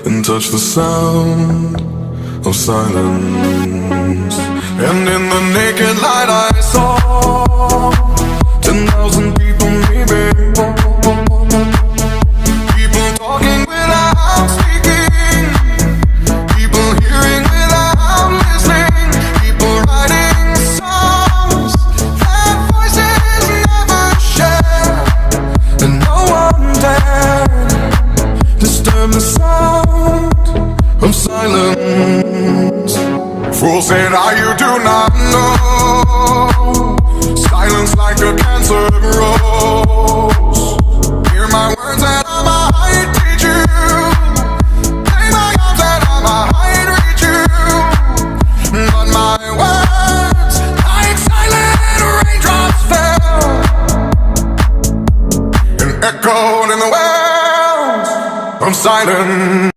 and touch the sound of silence. And in the naked light I saw 10,000 people, maybe. People talking without speaking, people hearing without listening, people writing songs that voices never share, and no one dared disturb the sound of silence. Fool said, you do not know. Silence like a cancer grows. Hear my words and I might teach you. Lay my arms and I might reach you. But my words, like silent raindrops, fell and echoed in the wells of silence.